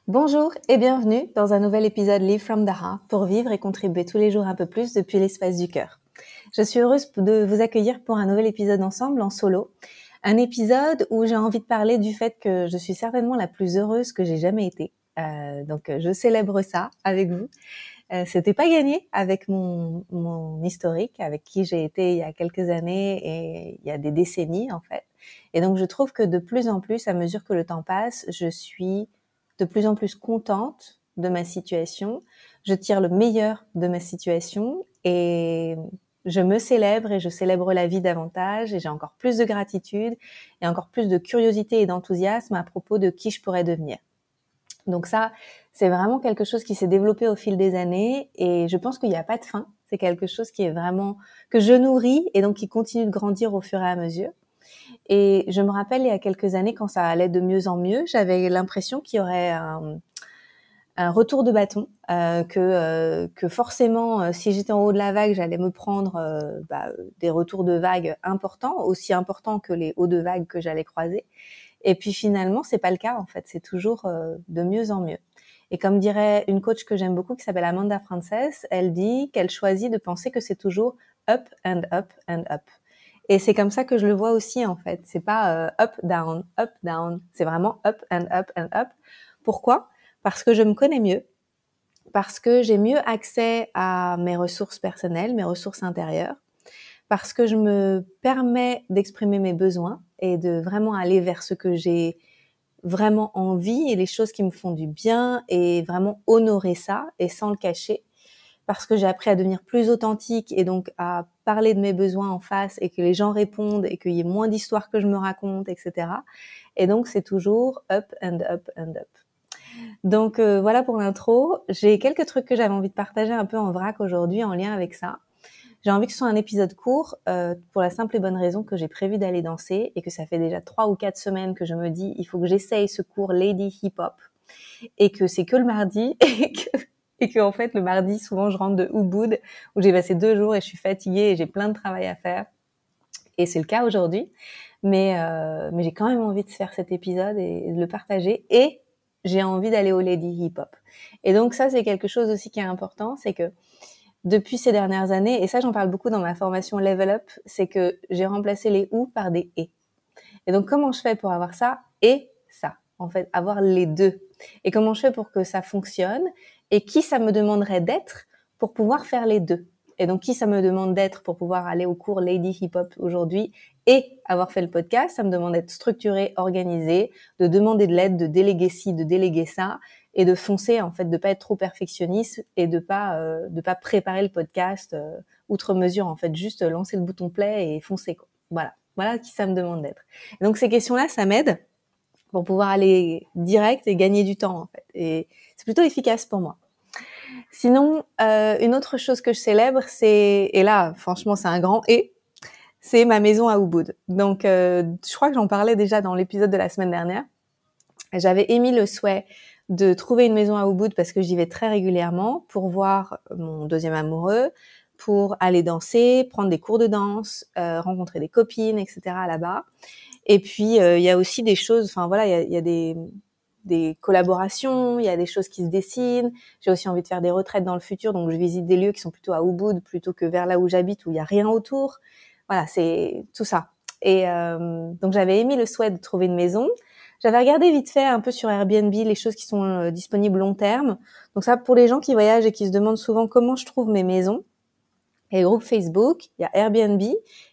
Bonjour et bienvenue dans un nouvel épisode Live from the Heart pour vivre et contribuer tous les jours un peu plus depuis l'espace du cœur. Je suis heureuse de vous accueillir pour un nouvel épisode ensemble en solo. Un épisode où j'ai envie de parler du fait que je suis certainement la plus heureuse que j'ai jamais été. Donc je célèbre ça avec vous. C'était pas gagné avec mon historique, avec qui j'ai été il y a quelques années et il y a des décennies en fait. Et donc je trouve que de plus en plus, à mesure que le temps passe, je suis de plus en plus contente de ma situation. Je tire le meilleur de ma situation et je me célèbre et je célèbre la vie davantage et j'ai encore plus de gratitude et encore plus de curiosité et d'enthousiasme à propos de qui je pourrais devenir. Donc ça, c'est vraiment quelque chose qui s'est développé au fil des années et je pense qu'il n'y a pas de fin. C'est quelque chose qui est vraiment, que je nourris et donc qui continue de grandir au fur et à mesure. Et je me rappelle, il y a quelques années, quand ça allait de mieux en mieux, j'avais l'impression qu'il y aurait un retour de bâton, que forcément, si j'étais en haut de la vague, j'allais me prendre des retours de vague importants, aussi importants que les hauts de vague que j'allais croiser. Et puis finalement, c'est pas le cas en fait, c'est toujours de mieux en mieux. Et comme dirait une coach que j'aime beaucoup qui s'appelle Amanda Frances, elle dit qu'elle choisit de penser que c'est toujours up and up and up. Et c'est comme ça que je le vois aussi en fait. C'est pas up down, c'est vraiment up and up and up. Pourquoi ? Parce que je me connais mieux, parce que j'ai mieux accès à mes ressources personnelles, mes ressources intérieures, parce que je me permets d'exprimer mes besoins et de vraiment aller vers ce que j'ai vraiment envie et les choses qui me font du bien et vraiment honorer ça et sans le cacher, parce que j'ai appris à devenir plus authentique et donc à parler de mes besoins en face et que les gens répondent et qu'il y ait moins d'histoires que je me raconte, etc. Et donc c'est toujours up and up and up. Donc voilà pour l'intro. J'ai quelques trucs que j'avais envie de partager un peu en vrac aujourd'hui en lien avec ça. J'ai envie que ce soit un épisode court pour la simple et bonne raison que j'ai prévu d'aller danser et que ça fait déjà 3 ou 4 semaines que je me dis il faut que j'essaye ce cours Lady Hip Hop et que c'est que le mardi et que en fait le mardi souvent je rentre de Ubud où j'ai passé 2 jours et je suis fatiguée et j'ai plein de travail à faire et c'est le cas aujourd'hui mais j'ai quand même envie de faire cet épisode et de le partager et j'ai envie d'aller au Lady Hip Hop et donc ça c'est quelque chose aussi qui est important, c'est que depuis ces dernières années, et ça j'en parle beaucoup dans ma formation Level Up, c'est que j'ai remplacé les ou par des et. Et donc comment je fais pour avoir ça et ça, en fait, avoir les deux. Et comment je fais pour que ça fonctionne et qui ça me demanderait d'être pour pouvoir faire les deux. Et donc qui ça me demande d'être pour pouvoir aller au cours Lady Hip Hop aujourd'hui et avoir fait le podcast, ça me demande d'être structuré, organisé, de demander de l'aide, de déléguer ci, de déléguer ça et de foncer en fait, de pas être trop perfectionniste et de pas préparer le podcast outre mesure en fait, juste lancer le bouton play et foncer quoi. Voilà qui ça me demande d'être. Et donc ces questions-là, ça m'aide pour pouvoir aller direct et gagner du temps en fait. Et c'est plutôt efficace pour moi. Sinon, une autre chose que je célèbre, et là, franchement, c'est un grand c'est ma maison à Ubud. Donc, je crois que j'en parlais déjà dans l'épisode de la semaine dernière. J'avais émis le souhait de trouver une maison à Ubud parce que j'y vais très régulièrement pour voir mon deuxième amoureux, pour aller danser, prendre des cours de danse, rencontrer des copines, etc. là-bas. Et puis, il y a aussi des choses, enfin voilà, il y a des collaborations, il y a des choses qui se dessinent. J'ai aussi envie de faire des retraites dans le futur, donc je visite des lieux qui sont plutôt à Ubud plutôt que vers là où j'habite où il y a rien autour. Voilà, c'est tout ça. Et donc j'avais émis le souhait de trouver une maison. J'avais regardé vite fait un peu sur Airbnb les choses qui sont disponibles long terme. Donc ça, pour les gens qui voyagent et qui se demandent souvent comment je trouve mes maisons, il y a le groupe Facebook, il y a Airbnb.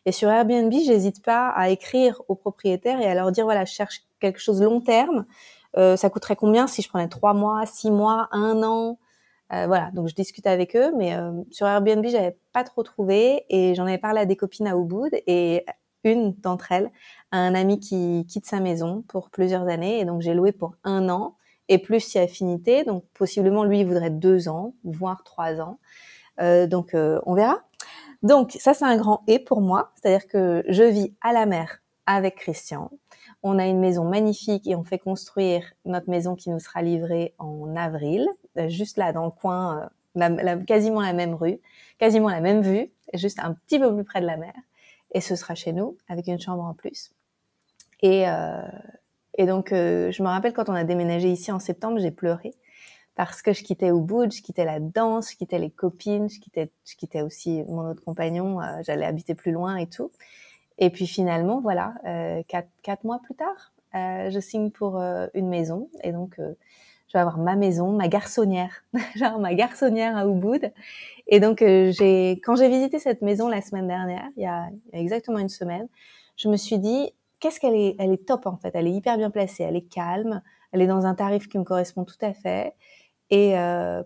Et sur Airbnb, j'hésite pas à écrire aux propriétaires et à leur dire, voilà, je cherche quelque chose long terme. Ça coûterait combien si je prenais 3 mois, 6 mois, 1 an? Voilà, donc je discute avec eux. Mais sur Airbnb, j'avais pas trop trouvé. Et j'en avais parlé à des copines à Ubud. Et une d'entre elles a un ami qui quitte sa maison pour plusieurs années. Et donc, j'ai loué pour 1 an. Et plus si affinité. Donc, possiblement, lui, il voudrait 2 ans, voire 3 ans. Donc, on verra. Donc, ça, c'est un grand « et » pour moi. C'est-à-dire que je vis à la mer avec Christian. On a une maison magnifique et on fait construire notre maison qui nous sera livrée en avril, juste là dans le coin, quasiment la même rue, quasiment la même vue, juste un petit peu plus près de la mer. Et ce sera chez nous, avec une chambre en plus. Et Et donc, je me rappelle quand on a déménagé ici en septembre, j'ai pleuré parce que je quittais Ubud, je quittais la danse, je quittais les copines, je quittais aussi mon autre compagnon, j'allais habiter plus loin et tout. Et puis finalement, voilà, 4 mois plus tard, je signe pour une maison. Et donc, je vais avoir ma maison, ma garçonnière, genre ma garçonnière à Ubud. Et donc, quand j'ai visité cette maison la semaine dernière, il y a exactement une semaine, je me suis dit, elle est top en fait, elle est hyper bien placée, elle est calme, elle est dans un tarif qui me correspond tout à fait. Et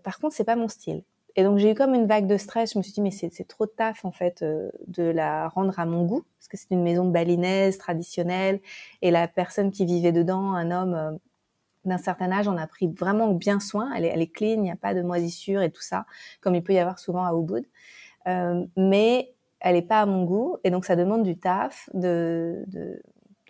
par contre, c'est pas mon style. Et donc j'ai eu comme une vague de stress. Je me suis dit mais c'est trop de taf en fait de la rendre à mon goût parce que c'est une maison balinaise traditionnelle et la personne qui vivait dedans, un homme d'un certain âge, en a pris vraiment bien soin. Elle est clean, il n'y a pas de moisissure et tout ça comme il peut y avoir souvent à Ubud. Mais elle est pas à mon goût et donc ça demande du taf de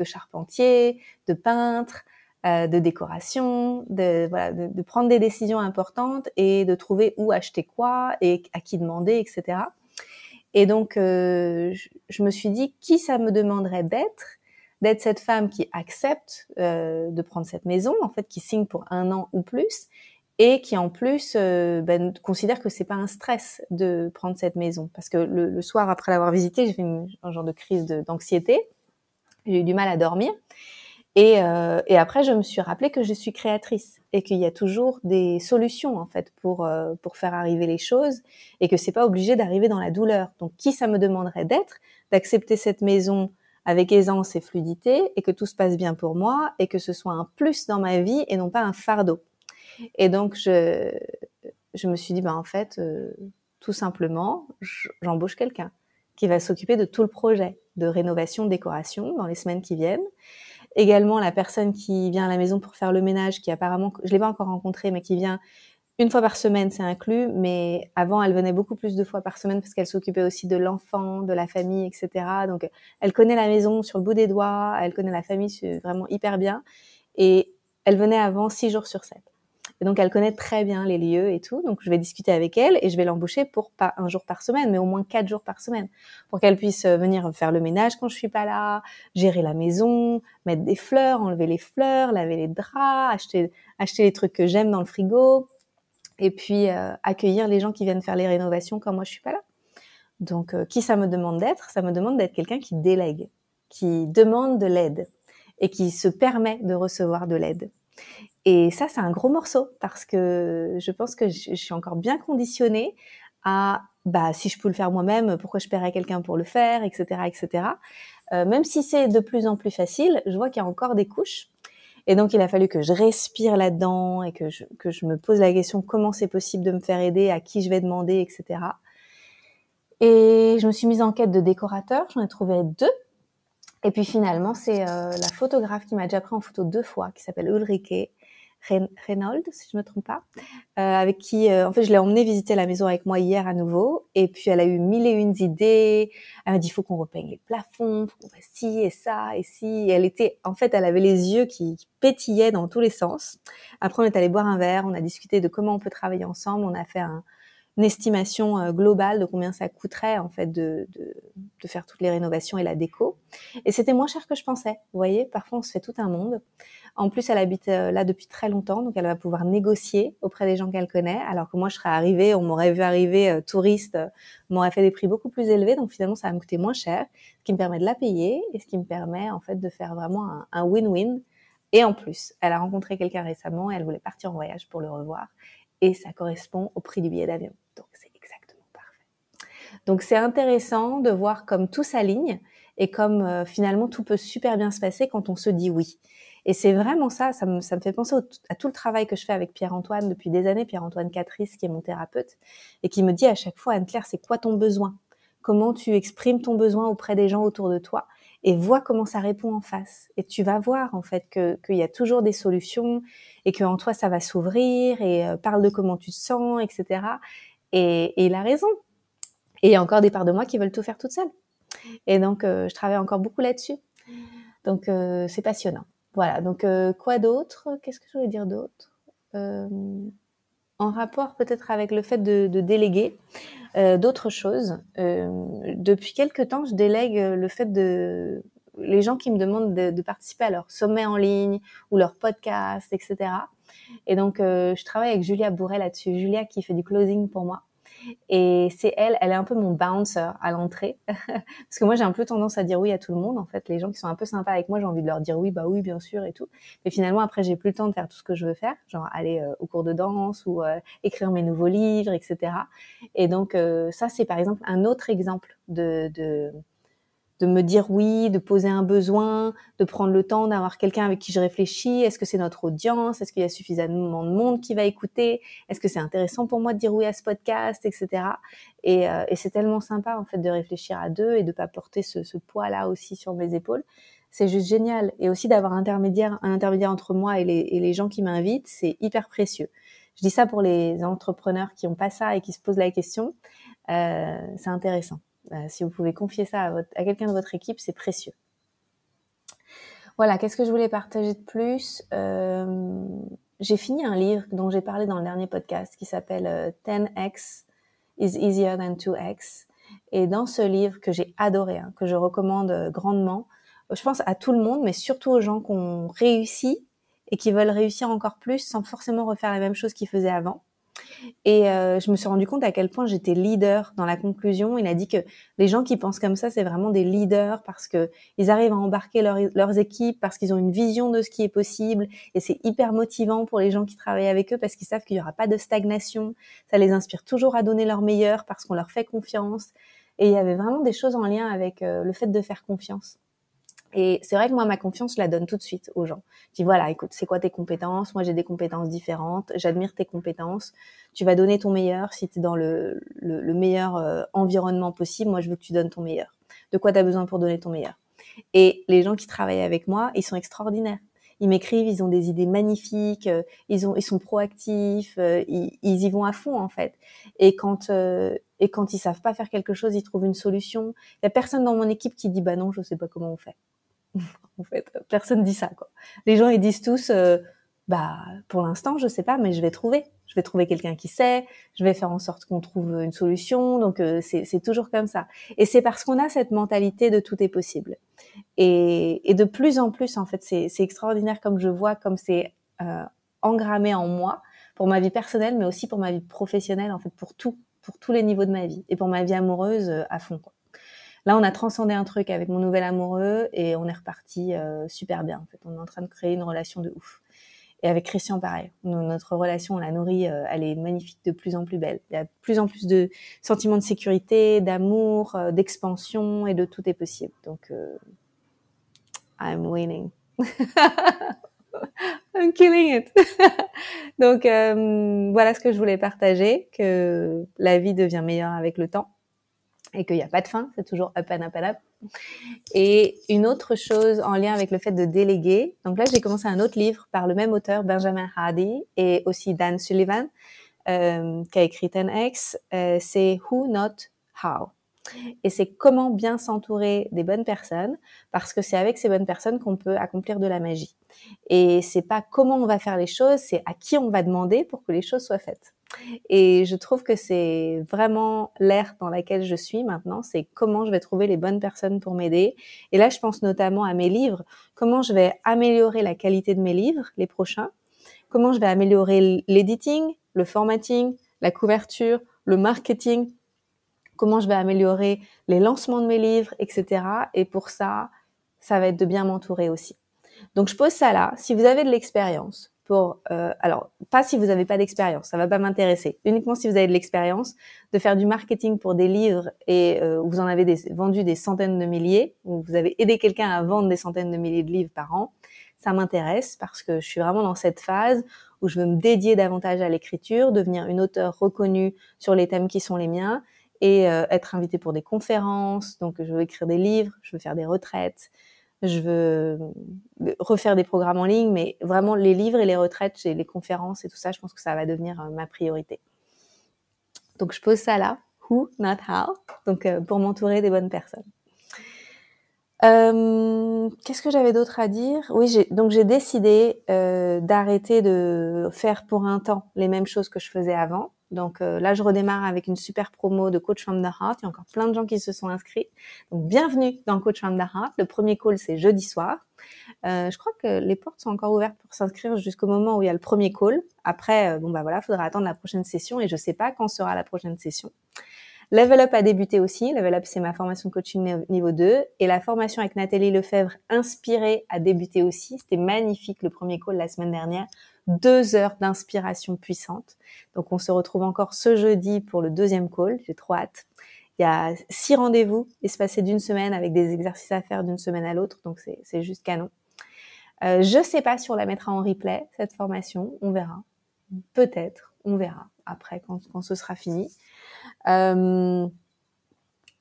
charpentier, de peintre, de décoration, de prendre des décisions importantes et de trouver où acheter quoi et à qui demander, etc. Et donc, je me suis dit, qui ça me demanderait d'être cette femme qui accepte de prendre cette maison, en fait, qui signe pour 1 an ou plus, et qui en plus considère que c'est pas un stress de prendre cette maison, parce que le soir après l'avoir visitée, j'ai fait un genre de crise d'anxiété, j'ai eu du mal à dormir. Et après, je me suis rappelé que je suis créatrice et qu'il y a toujours des solutions en fait pour faire arriver les choses et que c'est pas obligé d'arriver dans la douleur. Donc, qui ça me demanderait d'accepter cette maison avec aisance et fluidité et que tout se passe bien pour moi et que ce soit un plus dans ma vie et non pas un fardeau. Et donc, je me suis dit, en fait, tout simplement, j'embauche quelqu'un qui va s'occuper de tout le projet de rénovation, décoration dans les semaines qui viennent. Également, la personne qui vient à la maison pour faire le ménage, qui apparemment, je l'ai pas encore rencontrée, mais qui vient 1 fois par semaine, c'est inclus. Mais avant, elle venait beaucoup plus de fois par semaine parce qu'elle s'occupait aussi de l'enfant, de la famille, etc. Donc, elle connaît la maison sur le bout des doigts, elle connaît la famille vraiment hyper bien. Et elle venait avant 6 jours sur 7. Et donc, elle connaît très bien les lieux et tout. Donc, je vais discuter avec elle et je vais l'embaucher pour pas 1 jour par semaine, mais au moins 4 jours par semaine pour qu'elle puisse venir faire le ménage quand je suis pas là, gérer la maison, mettre des fleurs, enlever les fleurs, laver les draps, acheter les trucs que j'aime dans le frigo et puis accueillir les gens qui viennent faire les rénovations quand moi je suis pas là. Donc, qui ça me demande d'être? Ça me demande d'être quelqu'un qui délègue, qui demande de l'aide et qui se permet de recevoir de l'aide. Et ça, c'est un gros morceau parce que je pense que je suis encore bien conditionnée à, si je peux le faire moi-même, pourquoi je paierais quelqu'un pour le faire, etc., etc. Même si c'est de plus en plus facile, je vois qu'il y a encore des couches. Et donc, il a fallu que je respire là-dedans et que je me pose la question comment c'est possible de me faire aider, à qui je vais demander, etc. Et je me suis mise en quête de décorateurs. J'en ai trouvé 2. Et puis finalement, c'est la photographe qui m'a déjà pris en photo 2 fois, qui s'appelle Ulrike Reynolds, si je me trompe pas, avec qui, en fait, je l'ai emmenée visiter la maison avec moi hier à nouveau. Et puis, elle a eu 1001 idées. Elle m'a dit, il faut qu'on repeigne les plafonds, faut qu'on fasse ci et ça et ci. Et elle avait les yeux qui pétillaient dans tous les sens. Après, on est allé boire un verre, on a discuté de comment on peut travailler ensemble. On a fait une estimation globale de combien ça coûterait en fait de faire toutes les rénovations et la déco. Et c'était moins cher que je pensais. Vous voyez, parfois on se fait tout un monde. En plus, elle habite là depuis très longtemps, donc elle va pouvoir négocier auprès des gens qu'elle connaît, alors que moi je serais arrivée, on m'aurait vu arriver touriste, on m'aurait fait des prix beaucoup plus élevés, donc finalement ça va me coûter moins cher, ce qui me permet de la payer et ce qui me permet en fait de faire vraiment un win-win. Et en plus, elle a rencontré quelqu'un récemment et elle voulait partir en voyage pour le revoir. Et ça correspond au prix du billet d'avion. Donc, c'est exactement parfait. Donc, c'est intéressant de voir comme tout s'aligne et comme finalement tout peut super bien se passer quand on se dit oui. Et c'est vraiment ça me fait penser à tout le travail que je fais avec Pierre-Antoine depuis des années, Pierre-Antoine Catrice, qui est mon thérapeute, et qui me dit à chaque fois, Anne-Claire, c'est quoi ton besoin? Comment tu exprimes ton besoin auprès des gens autour de toi? Et vois comment ça répond en face. Et tu vas voir en fait qu'il y a toujours des solutions et qu'en toi ça va s'ouvrir et parle de comment tu te sens, etc. Et il a raison. Et il y a encore des parts de moi qui veulent tout faire toute seule. Et donc je travaille encore beaucoup là-dessus. Donc c'est passionnant. Voilà. Donc quoi d'autre? Qu'est-ce que je voulais dire d'autre? En rapport peut-être avec le fait de déléguer d'autres choses. Depuis quelque temps, je délègue le fait les gens qui me demandent de participer à leur sommet en ligne ou leur podcast, etc. Et donc, je travaille avec Julia Bourret là-dessus. Julia qui fait du closing pour moi. Et c'est elle est un peu mon bouncer à l'entrée. Parce que moi, j'ai un peu tendance à dire oui à tout le monde. En fait, les gens qui sont un peu sympas avec moi, j'ai envie de leur dire oui, bah oui, bien sûr et tout. Mais finalement, après, j'ai plus le temps de faire tout ce que je veux faire, genre aller au cours de danse ou écrire mes nouveaux livres, etc. Et donc, ça, c'est par exemple un autre exemple de me dire oui, de poser un besoin, de prendre le temps d'avoir quelqu'un avec qui je réfléchis. Est-ce que c'est notre audience? Est-ce qu'il y a suffisamment de monde qui va écouter? Est-ce que c'est intéressant pour moi de dire oui à ce podcast, etc. Et c'est tellement sympa en fait de réfléchir à deux et de pas porter ce poids-là aussi sur mes épaules. C'est juste génial. Et aussi d'avoir un intermédiaire entre moi et les gens qui m'invitent, c'est hyper précieux. Je dis ça pour les entrepreneurs qui ont pas ça et qui se posent la question. C'est intéressant. Si vous pouvez confier ça à quelqu'un de votre équipe, c'est précieux. Voilà, qu'est-ce que je voulais partager de plus? J'ai fini un livre dont j'ai parlé dans le dernier podcast qui s'appelle 10x is easier than 2x. Et dans ce livre que j'ai adoré, que je recommande grandement, je pense à tout le monde, mais surtout aux gens qui ont réussi et qui veulent réussir encore plus sans forcément refaire la même chose qu'ils faisaient avant. Et je me suis rendu compte à quel point j'étais leader dans la conclusion. Il a dit que les gens qui pensent comme ça, c'est vraiment des leaders parce que ils arrivent à embarquer leurs équipes, parce qu'ils ont une vision de ce qui est possible. Et c'est hyper motivant pour les gens qui travaillent avec eux parce qu'ils savent qu'il n'y aura pas de stagnation. Ça les inspire toujours à donner leur meilleur parce qu'on leur fait confiance. Et il y avait vraiment des choses en lien avec le fait de faire confiance. Et c'est vrai que moi, ma confiance, je la donne tout de suite aux gens. Je dis, voilà, écoute, c'est quoi tes compétences? Moi, j'ai des compétences différentes. J'admire tes compétences. Tu vas donner ton meilleur si tu es dans le meilleur environnement possible. Moi, je veux que tu donnes ton meilleur. De quoi tu as besoin pour donner ton meilleur? Et les gens qui travaillent avec moi, ils sont extraordinaires. Ils m'écrivent, ils ont des idées magnifiques, ils sont proactifs, ils y vont à fond, en fait. Et quand ils savent pas faire quelque chose, ils trouvent une solution. Il y a personne dans mon équipe qui dit, bah non, je sais pas comment on fait. En fait, personne dit ça, quoi. Les gens, ils disent tous, bah, pour l'instant, je sais pas, mais je vais trouver quelqu'un qui sait, je vais faire en sorte qu'on trouve une solution. Donc, c'est toujours comme ça. Et c'est parce qu'on a cette mentalité de tout est possible. Et de plus en plus, en fait, c'est extraordinaire comme je vois, comme c'est engrammé en moi, pour ma vie personnelle, mais aussi pour ma vie professionnelle, en fait, pour tous les niveaux de ma vie. Et pour ma vie amoureuse, à fond, quoi. Là, on a transcendé un truc avec mon nouvel amoureux et on est reparti super bien. En fait, on est en train de créer une relation de ouf. Et avec Christian, pareil. Notre relation, on la nourrit, elle est magnifique, de plus en plus belle. Il y a de plus en plus de sentiments de sécurité, d'amour, d'expansion et de tout est possible. Donc, I'm winning. I'm killing it. Donc, voilà ce que je voulais partager, que la vie devient meilleure avec le temps. Et qu'il n'y a pas de fin, c'est toujours up and up and up. Et une autre chose en lien avec le fait de déléguer, donc là j'ai commencé un autre livre par le même auteur, Benjamin Hardy, et aussi Dan Sullivan, qui a écrit 10X, c'est Who Not How. Et c'est comment bien s'entourer des bonnes personnes, parce que c'est avec ces bonnes personnes qu'on peut accomplir de la magie. Et c'est pas comment on va faire les choses, c'est à qui on va demander pour que les choses soient faites. Et je trouve que c'est vraiment l'ère dans laquelle je suis maintenant, c'est comment je vais trouver les bonnes personnes pour m'aider. Et là, je pense notamment à mes livres, comment je vais améliorer la qualité de mes livres, les prochains, comment je vais améliorer l'editing, le formatting, la couverture, le marketing, comment je vais améliorer les lancements de mes livres, etc. Et pour ça, ça va être de bien m'entourer aussi. Donc, je pose ça là. Si vous avez de l'expérience, alors, pas si vous n'avez pas d'expérience, ça va pas m'intéresser. Uniquement si vous avez de l'expérience, de faire du marketing pour des livres et vous en avez vendu des centaines de milliers, ou vous avez aidé quelqu'un à vendre des centaines de milliers de livres par an, ça m'intéresse parce que je suis vraiment dans cette phase où je veux me dédier davantage à l'écriture, devenir une auteure reconnue sur les thèmes qui sont les miens et être invitée pour des conférences. Donc, je veux écrire des livres, je veux faire des retraites. Je veux refaire des programmes en ligne, mais vraiment les livres et les retraites et les conférences et tout ça, je pense que ça va devenir ma priorité. Donc, je pose ça là, who, not how, donc pour m'entourer des bonnes personnes. Qu'est-ce que j'avais d'autre à dire? Oui, j'ai décidé d'arrêter de faire pour un temps les mêmes choses que je faisais avant. Donc là, je redémarre avec une super promo de Coach from the Heart. Il y a encore plein de gens qui se sont inscrits. Donc bienvenue dans Coach from the Heart. Le premier call, c'est jeudi soir. Je crois que les portes sont encore ouvertes pour s'inscrire jusqu'au moment où il y a le premier call. Après, faudra attendre la prochaine session et je sais pas quand sera la prochaine session. Level Up a débuté aussi. Level Up, c'est ma formation de coaching niveau 2. Et la formation avec Nathalie Lefebvre, Inspirée, a débuté aussi. C'était magnifique le premier call la semaine dernière. 2 heures d'inspiration puissante. Donc, on se retrouve encore ce jeudi pour le deuxième call. J'ai trop hâte. Il y a 6 rendez-vous espacés d'une semaine avec des exercices à faire d'une semaine à l'autre. Donc, c'est juste canon. Je sais pas si on la mettra en replay, cette formation. On verra. Peut-être. On verra après quand ce sera fini.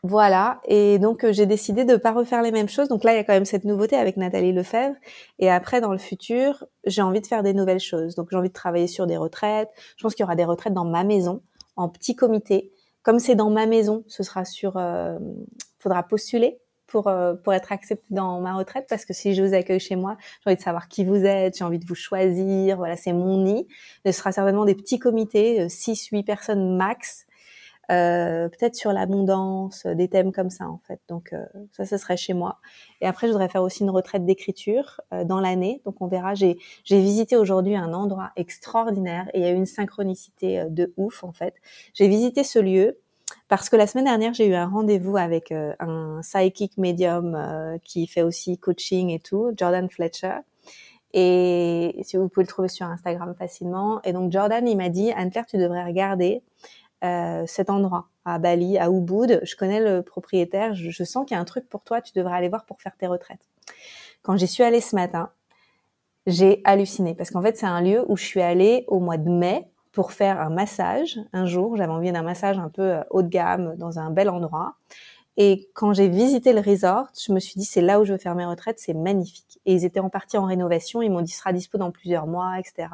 Voilà, et donc j'ai décidé de pas refaire les mêmes choses. Donc là, il y a quand même cette nouveauté avec Nathalie Lefebvre. Et après, dans le futur, j'ai envie de faire des nouvelles choses. Donc j'ai envie de travailler sur des retraites. Je pense qu'il y aura des retraites dans ma maison, en petit comité. Comme c'est dans ma maison, ce sera faudra postuler pour être accepté dans ma retraite, parce que si je vous accueille chez moi, j'ai envie de savoir qui vous êtes, j'ai envie de vous choisir. Voilà, c'est mon nid. Ce sera certainement des petits comités, 6-8 personnes max. Peut-être sur l'abondance, des thèmes comme ça en fait. Donc ça serait chez moi. Et après, je voudrais faire aussi une retraite d'écriture dans l'année. Donc on verra. J'ai visité aujourd'hui un endroit extraordinaire et il y a eu une synchronicité de ouf en fait. J'ai visité ce lieu parce que la semaine dernière, j'ai eu un rendez-vous avec un psychic medium qui fait aussi coaching et tout, Jordan Fletcher. Et si vous pouvez le trouver sur Instagram facilement. Et donc Jordan, il m'a dit, Anne-Claire, tu devrais regarder cet endroit à Bali, à Ubud. Je connais le propriétaire, je sens qu'il y a un truc pour toi, tu devrais aller voir pour faire tes retraites. Quand j'y suis allée ce matin, j'ai halluciné parce qu'en fait, c'est un lieu où je suis allée au mois de mai pour faire un massage. Un jour, j'avais envie d'un massage un peu haut de gamme dans un bel endroit. Et quand j'ai visité le resort, je me suis dit, c'est là où je veux faire mes retraites, c'est magnifique. Et ils étaient en partie en rénovation, ils m'ont dit, sera dispo dans plusieurs mois, etc.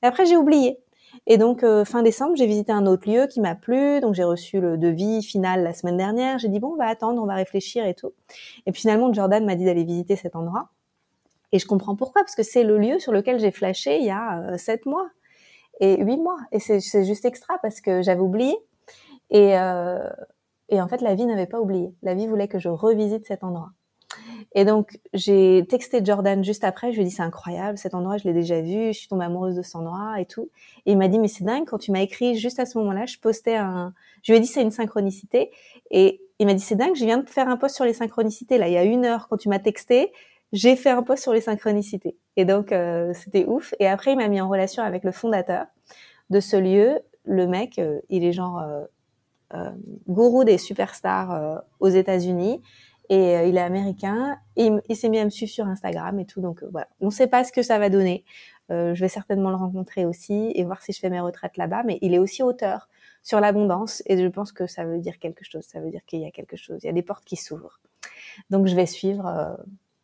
Et après, j'ai oublié. Et donc, fin décembre, j'ai visité un autre lieu qui m'a plu. Donc, j'ai reçu le devis final la semaine dernière. J'ai dit, bon, on va attendre, on va réfléchir et tout. Et puis, finalement, Jordan m'a dit d'aller visiter cet endroit. Et je comprends pourquoi, parce que c'est le lieu sur lequel j'ai flashé il y a 7 mois et 8 mois. Et c'est juste extra parce que j'avais oublié. Et en fait, la vie n'avait pas oublié. La vie voulait que je revisite cet endroit. Et donc, j'ai texté Jordan juste après, je lui ai dit, c'est incroyable, cet endroit, je l'ai déjà vu, je suis tombée amoureuse de cet endroit et tout. Et il m'a dit, mais c'est dingue, quand tu m'as écrit juste à ce moment-là, je lui ai dit, c'est une synchronicité. Et il m'a dit, c'est dingue, je viens de faire un post sur les synchronicités, là, il y a 1 heure, quand tu m'as texté, j'ai fait un post sur les synchronicités. Et donc, c'était ouf. Et après, il m'a mis en relation avec le fondateur de ce lieu. Le mec, il est genre gourou des superstars aux États-Unis. Et il est américain, et il s'est mis à me suivre sur Instagram et tout, donc voilà. On ne sait pas ce que ça va donner. Je vais certainement le rencontrer aussi et voir si je fais mes retraites là-bas, mais il est aussi auteur sur l'abondance, et je pense que ça veut dire quelque chose, ça veut dire qu'il y a quelque chose, il y a des portes qui s'ouvrent. Donc je vais suivre,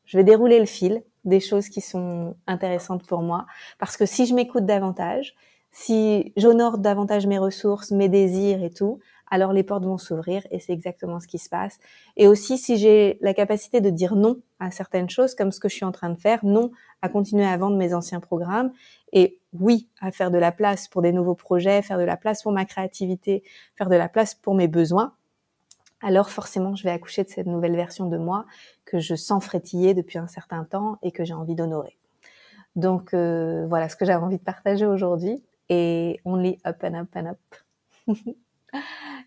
je vais dérouler le fil des choses qui sont intéressantes pour moi, parce que si je m'écoute davantage, si j'honore davantage mes ressources, mes désirs et tout, alors les portes vont s'ouvrir, et c'est exactement ce qui se passe. Et aussi, si j'ai la capacité de dire non à certaines choses, comme ce que je suis en train de faire, non à continuer à vendre mes anciens programmes, et oui à faire de la place pour des nouveaux projets, faire de la place pour ma créativité, faire de la place pour mes besoins, alors forcément, je vais accoucher de cette nouvelle version de moi que je sens frétiller depuis un certain temps et que j'ai envie d'honorer. Donc voilà ce que j'avais envie de partager aujourd'hui, et only up and up and up.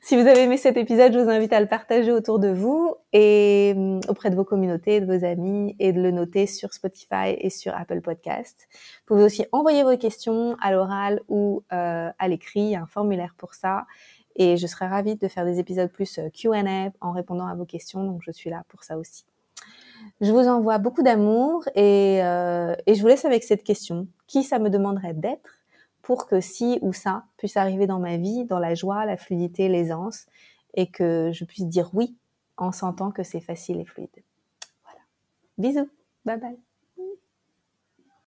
Si vous avez aimé cet épisode, je vous invite à le partager autour de vous et auprès de vos communautés, de vos amis, et de le noter sur Spotify et sur Apple Podcast. Vous pouvez aussi envoyer vos questions à l'oral ou à l'écrit, il y a un formulaire pour ça. Et je serais ravie de faire des épisodes plus Q&A en répondant à vos questions, donc je suis là pour ça aussi. Je vous envoie beaucoup d'amour et je vous laisse avec cette question. Qui ça me demanderait d'être pour que ci ou ça puisse arriver dans ma vie, dans la joie, la fluidité, l'aisance, et que je puisse dire oui en sentant que c'est facile et fluide. Voilà. Bisous. Bye bye.